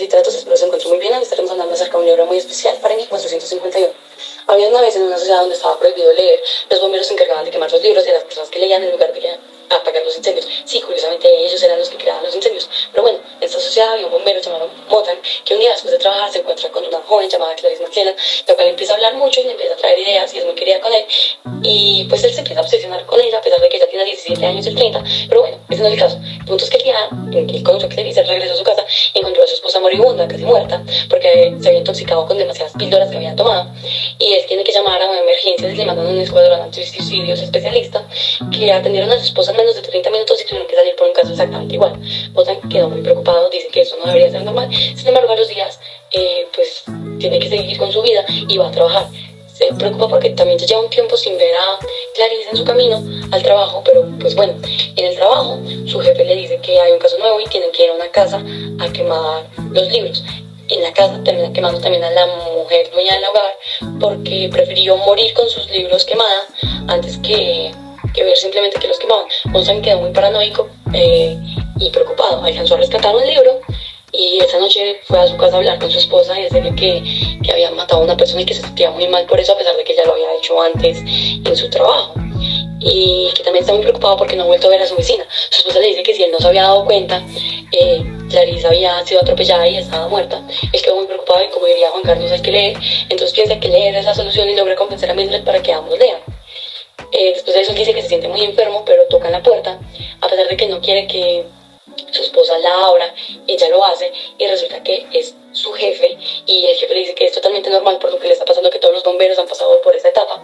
literatos, espero se encuentren muy bien. Hoy estaremos hablando acerca de un libro muy especial para mí, 451. Había una vez en una sociedad donde estaba prohibido leer, los bomberos se encargaban de quemar los libros y a las personas que leían en lugar de apagar los incendios. Sí, curiosamente ellos eran los que creaban los incendios. Pero bueno, en esta sociedad había un bombero llamado Motan, que un día después de trabajar se encuentra con una joven llamada Clarice McLennan, la cual empieza a hablar mucho y le empieza a traer ideas y es muy querida con él. Y pues él se empieza a obsesionar con ella, a pesar de que ella tiene 17 años y él 30. Pero bueno, ese no es el caso. El punto es que el día en que él conoció a Clarice, él regresó a su casa y encontró a su esposa moribunda, casi muerta, porque se había intoxicado con demasiadas píldoras que había tomado. Y él tiene que llamar a una emergencia y le mandan un escuadrón antisuicidios especialista que atendieron a su esposa en menos de 30 minutos y tuvieron que salir por un caso exactamente igual. Botan quedó muy preocupado, dice que eso no debería ser normal. Sin embargo, a los días, pues tiene que seguir con su vida y va a trabajar. Se preocupa porque también ya lleva un tiempo sin ver a Clarice en su camino al trabajo, pero pues bueno, en el trabajo su jefe le dice que hay un caso nuevo y tienen que ir a una casa a quemar los libros. En la casa termina quemando también a la mujer dueña del hogar porque prefirió morir con sus libros quemada antes que ver simplemente que los quemaban. Gonzalo quedó muy paranoico y preocupado. Alcanzó a rescatar un libro y esa noche fue a su casa a hablar con su esposa y decirle que había matado a una persona y que se sentía muy mal por eso, a pesar de que ya lo había hecho antes en su trabajo. Y que también está muy preocupado porque no ha vuelto a ver a su vecina. Su esposa le dice que si él no se había dado cuenta, Clarice había sido atropellada y estaba muerta. Él quedó muy preocupado y como diría Juan Carlos, hay que leer. Entonces piensa que leer es la solución y logra convencer a Mildred para que ambos lean. Después de eso dice que se siente muy enfermo, pero toca en la puerta, a pesar de que no quiere que su esposa la abra, ella lo hace y resulta que es su jefe y el jefe le dice que es totalmente normal por lo que le está pasando, que todos los bomberos han pasado por esa etapa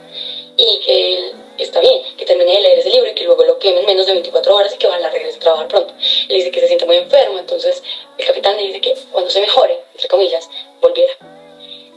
y que él está bien, que termine de leer ese libro y que luego lo queme en menos de 24 horas y que ojalá regrese a trabajar pronto. Le dice que se siente muy enfermo, entonces el capitán le dice que cuando se mejore, entre comillas, volviera.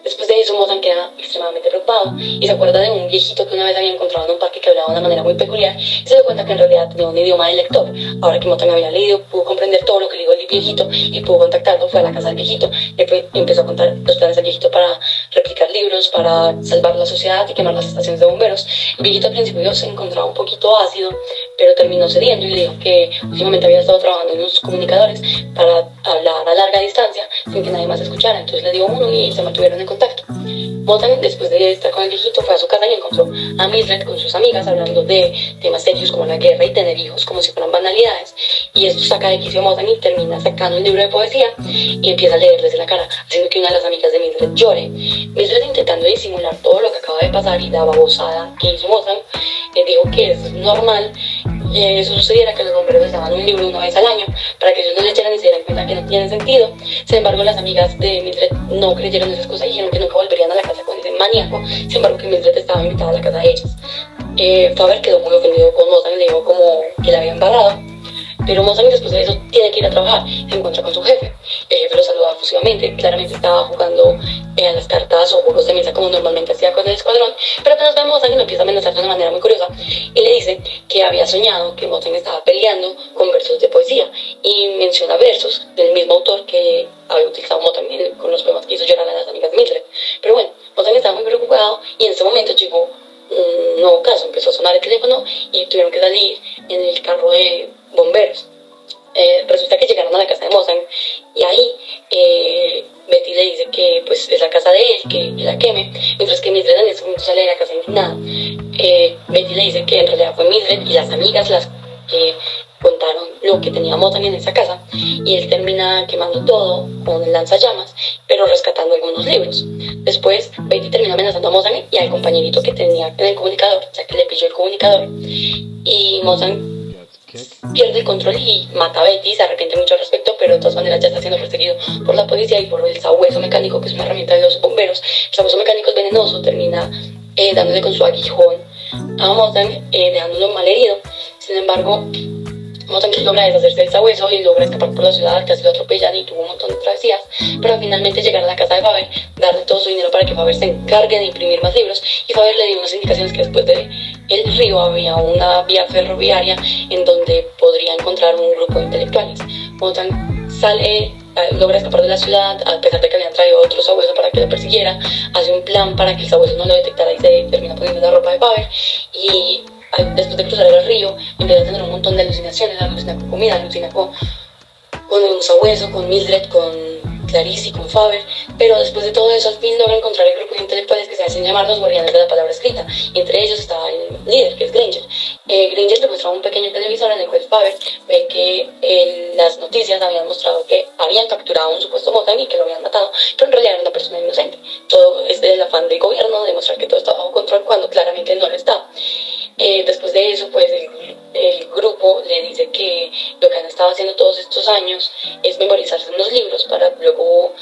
Después de eso, Motan queda extremadamente preocupado y se acuerda de un viejito que una vez había encontrado en un parque que hablaba de una manera muy peculiar y se dio cuenta que en realidad tenía un idioma del lector. Ahora que Motan había leído, pudo comprender todo lo que le dijo el viejito y pudo contactarlo. Fue a la casa del viejito y empezó a contar los planes del viejito para replicar libros, para salvar la sociedad y quemar las estaciones de bomberos. El viejito al principio se encontraba un poquito ácido, pero terminó cediendo y le dijo que últimamente había estado trabajando en unos comunicadores para hablar a larga distancia sin que nadie más escuchara. Entonces le dio uno y se mantuvieron en contacto. Motan, después de estar con el viejito, fue a su casa y encontró a Mildred con sus amigas hablando de temas serios como la guerra y tener hijos como si fueran banalidades. Y esto saca de quicio a Motan y termina sacando un libro de poesía y empieza a leer desde la cara, haciendo que una de las amigas de Mildred llore. Mildred, intentando disimular todo lo que acaba de pasar y la babosada que hizo Motan, le dijo que es normal eso sucediera, que los bomberos les daban un libro una vez al año para que ellos no le echaran y se dieran cuenta que no tiene sentido. Sin embargo, las amigas de Mildred no creyeron esas cosas y dijeron que nunca volverían a la casa con ese maníaco. Sin embargo, que Mildred estaba invitada a la casa de ellas. Faber quedó muy ofendido con Motan y le dijo como que la había embarrado. Pero Motan después de eso tiene que ir a trabajar, se encuentra con su jefe. El jefe lo saluda efusivamente, claramente estaba jugando a las cartas o juegos de mesa como normalmente hacía con el escuadrón, pero apenas ve a Motan y lo empieza a amenazar de una manera muy curiosa y le dice que había soñado que Motan estaba peleando con versos de poesía y menciona versos del mismo autor que había utilizado Motan con los poemas que hizo llorar a las amigas de Mildred. Pero bueno, Motan estaba muy preocupado y en ese momento llegó un nuevo caso, empezó a sonar el teléfono y tuvieron que salir en el carro de bomberos. Resulta que llegaron a la casa de Motan y ahí Betty le dice que pues es la casa de él, que la queme, mientras que Mildred en ese momento sale de la casa indignada. Betty le dice que en realidad fue Mildred y las amigas las que contaron lo que tenía Motan en esa casa y él termina quemando todo con el lanzallamas, pero rescatando algunos libros. Después Betty termina amenazando a Motan y al compañerito que tenía en el comunicador, ya que le pilló el comunicador, y Motan pierde el control y mata a Betty. Se arrepiente mucho al respecto, pero de todas maneras ya está siendo perseguido por la policía y por el sabueso mecánico, que es una herramienta de los bomberos. El sabueso mecánico es venenoso, termina dándole con su aguijón a Motan, dejándolo mal herido. Sin embargo, Motan logra deshacerse del sabueso y logra escapar por la ciudad, casi lo atropellan y tuvo un montón de travesías, para finalmente llegar a la casa de Faber, darle todo su dinero para que Faber se encargue de imprimir más libros, y Faber le dio unas indicaciones que después de el río había una vía ferroviaria en donde podría encontrar un grupo de intelectuales. Motan logra escapar de la ciudad, a pesar de que habían traído otro sabueso para que lo persiguiera, hace un plan para que el sabueso no lo detectara y se termina poniendo la ropa de Faber, y después de cruzar el río empieza a tener un montón de alucinaciones, alucina con comida, alucina con un sabueso, con Mildred, con Clarice y con Faber, pero después de todo eso al fin logra encontrar el grupo de intelectuales que se hacen llamar los guardianes de la palabra escrita, y entre ellos estaba el líder, que es Granger. Granger le muestra un pequeño televisor en el cual Faber ve que en las noticias habían mostrado que habían capturado a un supuesto Mothman y que lo habían matado, pero en realidad era una persona inocente. Todo es del afán del gobierno de demostrar que todo está bajo control cuando claramente no lo está. Después de eso, pues el grupo le dice que lo que han estado haciendo todos estos años es memorizarse unos libros para luego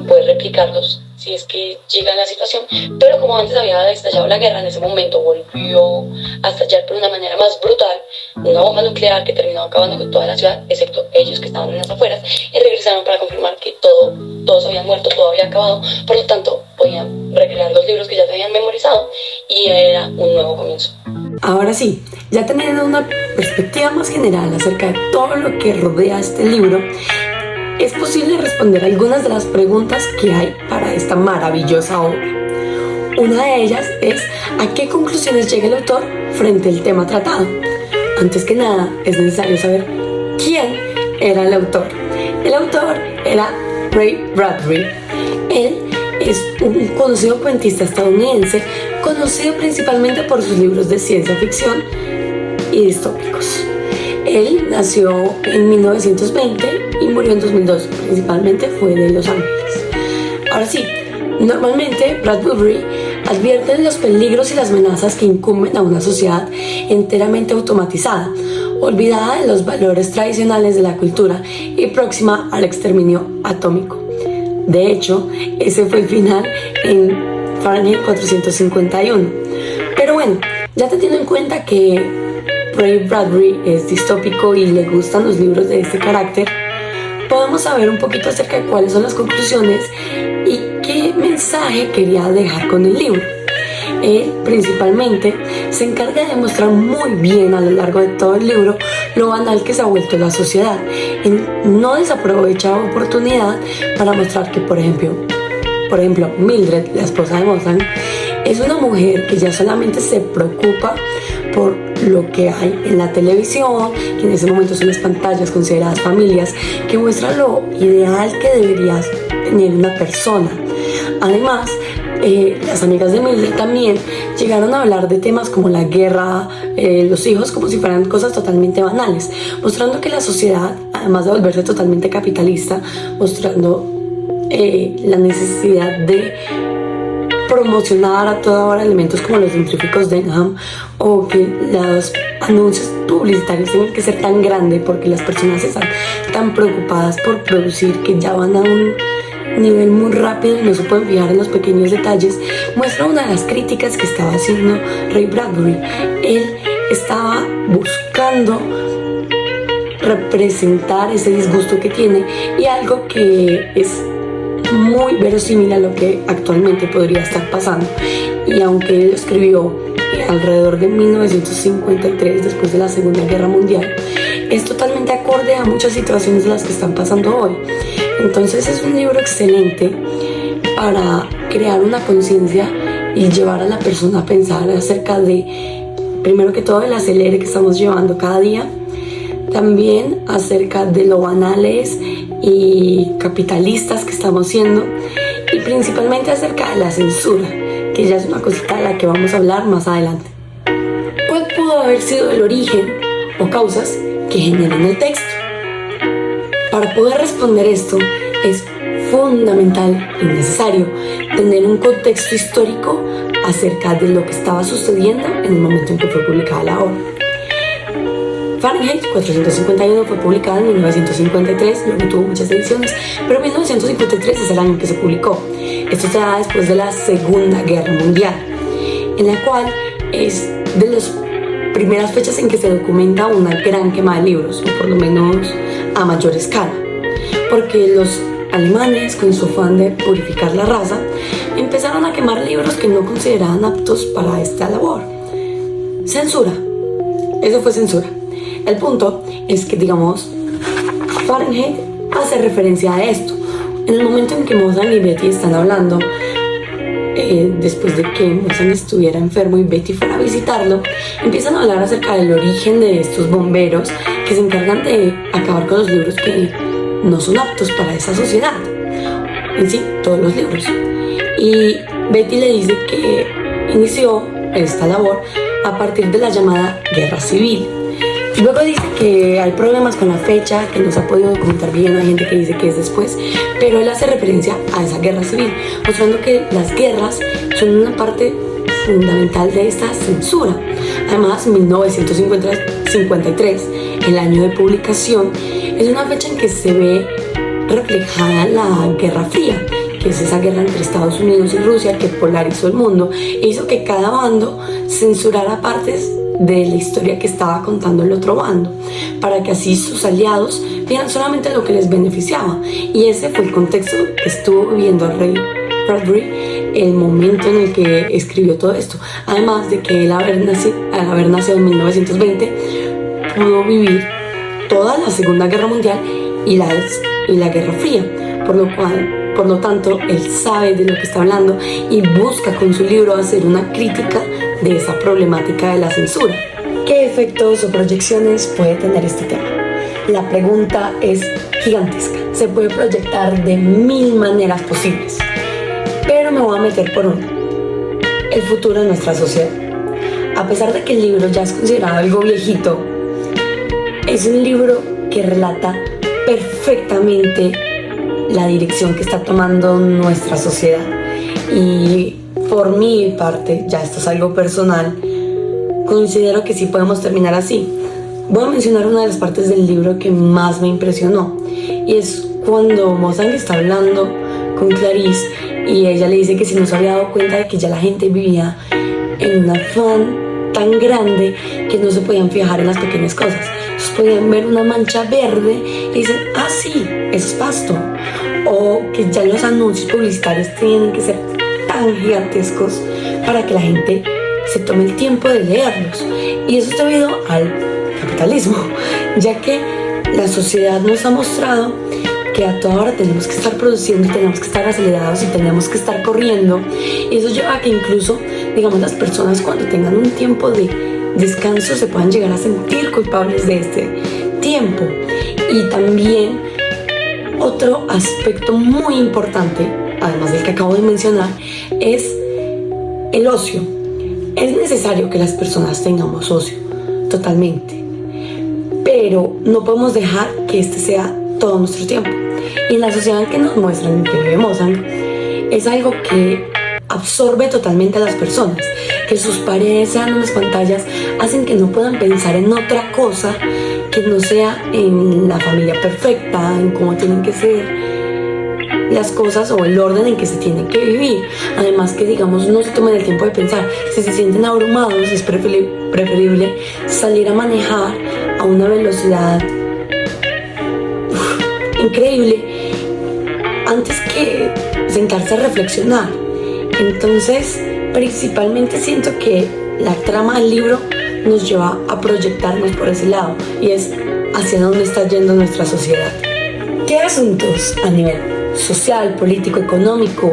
poder replicarlos si es que llega la situación, pero como antes había estallado la guerra, en ese momento volvió a estallar por una manera más brutal, una bomba nuclear que terminó acabando con toda la ciudad, excepto ellos que estaban en las afueras, y regresaron para confirmar que todos habían muerto, todo había acabado, por lo tanto podían recrear los libros que ya se habían memorizado y era un nuevo comienzo. Ahora sí, ya teniendo una perspectiva más general acerca de todo lo que rodea este libro, es posible responder algunas de las preguntas que hay para esta maravillosa obra. Una de ellas es ¿a qué conclusiones llega el autor frente al tema tratado? Antes que nada, es necesario saber quién era el autor. El autor era Ray Bradbury. Él es un conocido cuentista estadounidense, conocido principalmente por sus libros de ciencia ficción y distópicos. Él nació en 1920 y murió en 2002, principalmente fue de Los Ángeles. Ahora sí, normalmente Bradbury advierte de los peligros y las amenazas que incumben a una sociedad enteramente automatizada, olvidada de los valores tradicionales de la cultura y próxima al exterminio atómico. De hecho, ese fue el final en Fahrenheit 451. Pero bueno, ya teniendo en cuenta que Ray Bradbury es distópico y le gustan los libros de este carácter, podemos saber un poquito acerca de cuáles son las conclusiones y qué mensaje quería dejar con el libro. Él principalmente se encarga de mostrar muy bien a lo largo de todo el libro lo banal que se ha vuelto la sociedad, en no desaprovechar oportunidad para mostrar que, por ejemplo, Mildred, la esposa de Mothman, es una mujer que ya solamente se preocupa por lo que hay en la televisión, que en ese momento son las pantallas consideradas familias, que muestran lo ideal que debería tener una persona. Además, las amigas de Mildred también llegaron a hablar de temas como la guerra, los hijos, como si fueran cosas totalmente banales, mostrando que la sociedad, además de volverse totalmente capitalista, mostrando la necesidad de promocionar a toda hora elementos como los científicos de Denham, o que los anuncios publicitarios tienen que ser tan grandes porque las personas están tan preocupadas por producir que ya van a un nivel muy rápido y no se pueden fijar en los pequeños detalles. Muestra una de las críticas que estaba haciendo Ray Bradbury. Él estaba buscando representar ese disgusto que tiene y algo que es muy verosímil a lo que actualmente podría estar pasando. Y aunque él escribió alrededor de 1953, después de la Segunda Guerra Mundial, es totalmente acorde a muchas situaciones de las que están pasando hoy. Entonces es un libro excelente para crear una conciencia y llevar a la persona a pensar acerca de, primero que todo, el acelere que estamos llevando cada día, también acerca de lo banales y capitalistas que estamos siendo, y principalmente acerca de la censura, que ya es una cosita de la que vamos a hablar más adelante. ¿Cuál pudo haber sido el origen o causas que generan el texto? Para poder responder esto es fundamental y necesario tener un contexto histórico acerca de lo que estaba sucediendo en el momento en que fue publicada la obra. Fahrenheit 451 fue publicada en 1953, luego tuvo muchas ediciones, pero 1953 es el año en que se publicó. Esto se da después de la Segunda Guerra Mundial, en la cual es de las primeras fechas en que se documenta una gran quema de libros, o por lo menos a mayor escala, porque los alemanes, con su afán de purificar la raza, empezaron a quemar libros que no consideraban aptos para esta labor. Censura. Eso fue censura. El punto es que, digamos, Fahrenheit hace referencia a esto. En el momento en que Mothman y Betty están hablando, después de que Mothman estuviera enfermo y Betty fuera a visitarlo, empiezan a hablar acerca del origen de estos bomberos que se encargan de acabar con los libros que no son aptos para esa sociedad. en sí todos los libros. Y Betty le dice que inició esta labor a partir de la llamada Guerra Civil. Luego dice que hay problemas con la fecha, que no se ha podido documentar bien, hay gente que dice que es después, pero él hace referencia a esa guerra civil, mostrando que las guerras son una parte fundamental de esta censura. Además, 1953, el año de publicación, es una fecha en que se ve reflejada la Guerra Fría, que es esa guerra entre Estados Unidos y Rusia que polarizó el mundo e hizo que cada bando censurara partes de la historia que estaba contando el otro bando, para que así sus aliados vieran solamente lo que les beneficiaba. Y ese fue el contexto que estuvo viviendo el rey Bradbury el momento en el que escribió todo esto. Además de que él al haber nacido en 1920 pudo vivir toda la Segunda Guerra Mundial y la Guerra Fría, por lo tanto él sabe de lo que está hablando y busca con su libro hacer una crítica de esa problemática de la censura. ¿Qué efectos o proyecciones puede tener este tema? La pregunta es gigantesca, se puede proyectar de 1000 maneras posibles, pero me voy a meter por uno: el futuro de nuestra sociedad. A pesar de que el libro ya es considerado algo viejito, es un libro que relata perfectamente la dirección que está tomando nuestra sociedad. Y por mi parte, ya esto es algo personal, considero que sí podemos terminar así. Voy a mencionar una de las partes del libro que más me impresionó, y es cuando Mozart está hablando con Clarice y ella le dice que si no se había dado cuenta de que ya la gente vivía en un afán tan grande que no se podían fijar en las pequeñas cosas. Entonces podían ver una mancha verde y dicen, ah sí, eso es pasto. O que ya los anuncios publicitarios tienen que ser tan gigantescos para que la gente se tome el tiempo de leerlos. Y eso es debido al capitalismo, ya que la sociedad nos ha mostrado que a toda hora tenemos que estar produciendo, tenemos que estar acelerados y tenemos que estar corriendo. Y eso lleva a que incluso, digamos, las personas cuando tengan un tiempo de descanso se puedan llegar a sentir culpables de este tiempo. Y también otro aspecto muy importante, además del que acabo de mencionar, es el ocio. Es necesario que las personas tengamos ocio, totalmente, pero no podemos dejar que este sea todo nuestro tiempo. Y en la sociedad que nos muestran, que vivimos, es algo que absorbe totalmente a las personas, que sus paredes sean unas pantallas, hacen que no puedan pensar en otra cosa que no sea en la familia perfecta, en cómo tienen que ser las cosas o el orden en que se tienen que vivir. Además que, digamos, no se tomen el tiempo de pensar. Si se sienten abrumados, es preferible salir a manejar a una velocidad increíble antes que sentarse a reflexionar. Entonces, principalmente siento que la trama del libro nos lleva a proyectarnos por ese lado, y es hacia dónde está yendo nuestra sociedad. ¿Qué asuntos a nivel social, político, económico,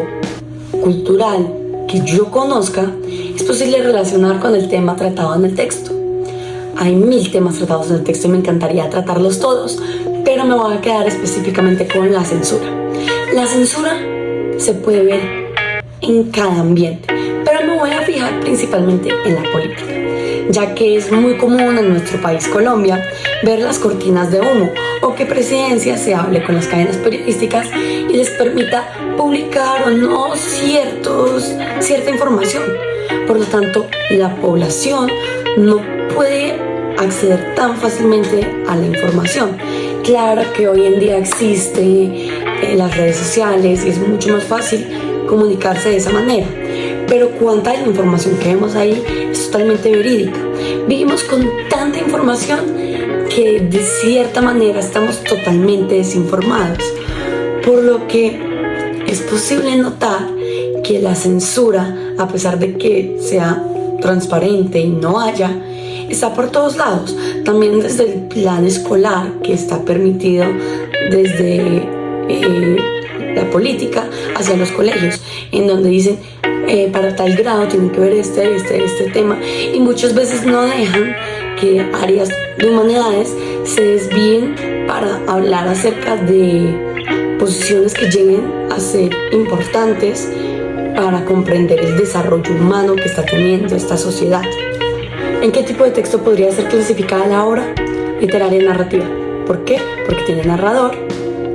cultural que yo conozca es posible relacionar con el tema tratado en el texto? Hay 1000 temas tratados en el texto y me encantaría tratarlos todos, pero me voy a quedar específicamente con la censura. La censura se puede ver en cada ambiente, pero me voy a fijar principalmente en la política, ya que es muy común en nuestro país, Colombia, ver las cortinas de humo o que Presidencia se hable con las cadenas periodísticas y les permita publicar o no cierta información. Por lo tanto, la población no puede acceder tan fácilmente a la información. Claro que hoy en día existe las redes sociales y es mucho más fácil comunicarse de esa manera, pero cuánta de la información que vemos ahí es totalmente verídica. Vivimos con tanta información que de cierta manera estamos totalmente desinformados, por lo que es posible notar que la censura, a pesar de que sea transparente y no haya, está por todos lados. También desde el plan escolar, que está permitido desde la política hacia los colegios, en donde dicen para tal grado tienen que ver este tema, y muchas veces no dejan que áreas de humanidades se desvíen para hablar acerca de exposiciones que lleguen a ser importantes para comprender el desarrollo humano que está teniendo esta sociedad. ¿En qué tipo de texto podría ser clasificada la obra? Literaria narrativa. ¿Por qué? Porque tiene narrador,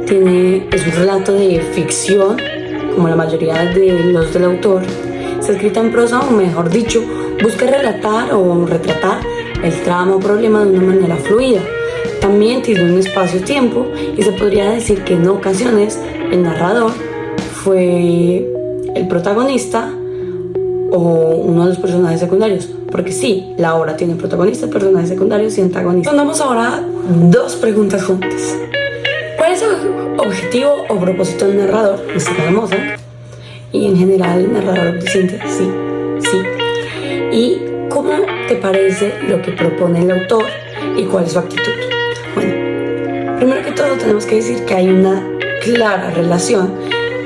es un relato de ficción, como la mayoría de los del autor. Está escrita en prosa, o mejor dicho, busca relatar o retratar el trama o problema de una manera fluida. También tiene un espacio-tiempo y se podría decir que en ocasiones el narrador fue el protagonista o uno de los personajes secundarios. Porque sí, la obra tiene protagonistas, personajes secundarios y antagonistas. Respondamos ahora 2 preguntas juntas. ¿Cuál es el objetivo o propósito del narrador? Está hermosa. Y en general el narrador omnisciente, sí. ¿Y cómo te parece lo que propone el autor y cuál es su actitud? Bueno, primero que todo tenemos que decir que hay una clara relación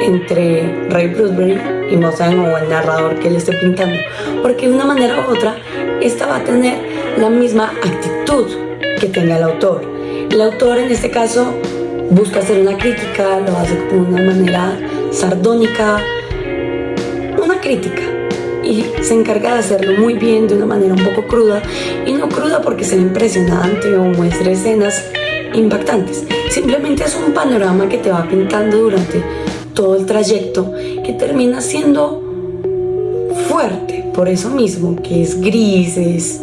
entre Ray Bradbury y Mozart, o el narrador que le esté pintando, porque de una manera u otra esta va a tener la misma actitud que tenga el autor. El autor en este caso busca hacer una crítica, lo hace de una manera sardónica, una crítica, y se encarga de hacerlo muy bien, de una manera un poco cruda, y no cruda porque sea impresionante o muestre escenas impactantes, simplemente es un panorama que te va pintando durante todo el trayecto, que termina siendo fuerte, por eso mismo, que es gris, es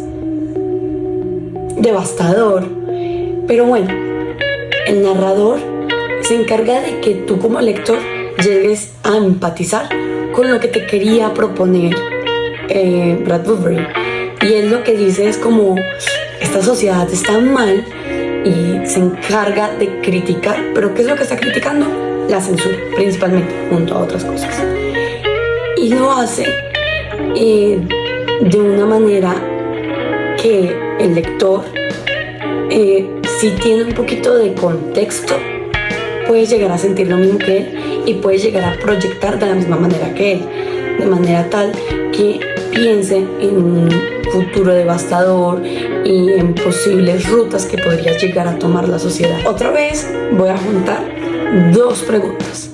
devastador. Pero bueno, el narrador se encarga de que tú como lector llegues a empatizar con lo que te quería proponer Bradbury. Y él lo que dice es como, esta sociedad está mal, y se encarga de criticar. ¿Pero qué es lo que está criticando? La censura, principalmente, junto a otras cosas. Y lo hace de una manera que el lector, si tiene un poquito de contexto, puede llegar a sentir lo mismo que él y puede llegar a proyectar de la misma manera que él, de manera tal que piense en un futuro devastador y en posibles rutas que podría llegar a tomar la sociedad. Otra vez voy a juntar 2 preguntas.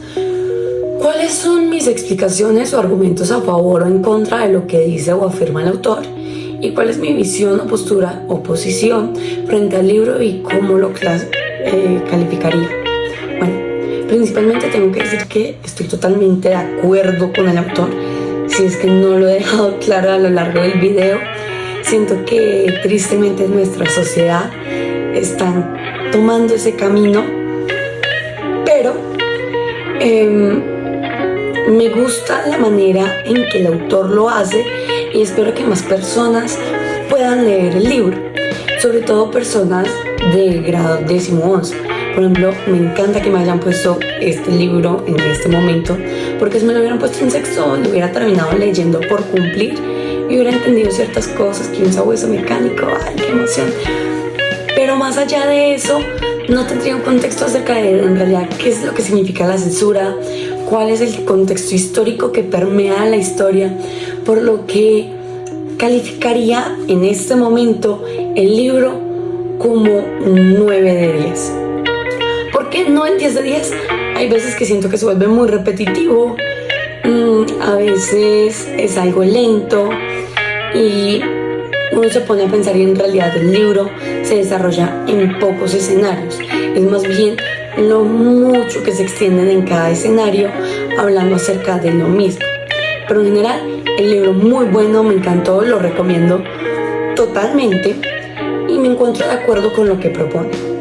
¿Cuáles son mis explicaciones o argumentos a favor o en contra de lo que dice o afirma el autor? ¿Y cuál es mi visión o postura o posición frente al libro y cómo lo calificaría? Bueno, principalmente tengo que decir que estoy totalmente de acuerdo con el autor. Si es que no lo he dejado claro a lo largo del video, siento que tristemente nuestra sociedad está tomando ese camino, pero me gusta la manera en que el autor lo hace y espero que más personas puedan leer el libro, sobre todo personas de grado 10º, 11º. Por ejemplo, me encanta que me hayan puesto este libro en este momento, porque si me lo hubieran puesto en 6º, lo hubiera terminado leyendo por cumplir y hubiera entendido ciertas cosas, que un sabueso mecánico, ¡ay, qué emoción! Pero más allá de eso, no tendría un contexto acerca de, en realidad, qué es lo que significa la censura, cuál es el contexto histórico que permea la historia, por lo que calificaría en este momento el libro como un 9 de 10. ¿Por qué no el 10 de 10? Hay veces que siento que se vuelve muy repetitivo, a veces es algo lento y uno se pone a pensar y en realidad el libro se desarrolla en pocos escenarios. Es más bien lo mucho que se extienden en cada escenario hablando acerca de lo mismo. Pero en general el libro muy bueno, me encantó, lo recomiendo totalmente y me encuentro de acuerdo con lo que propone.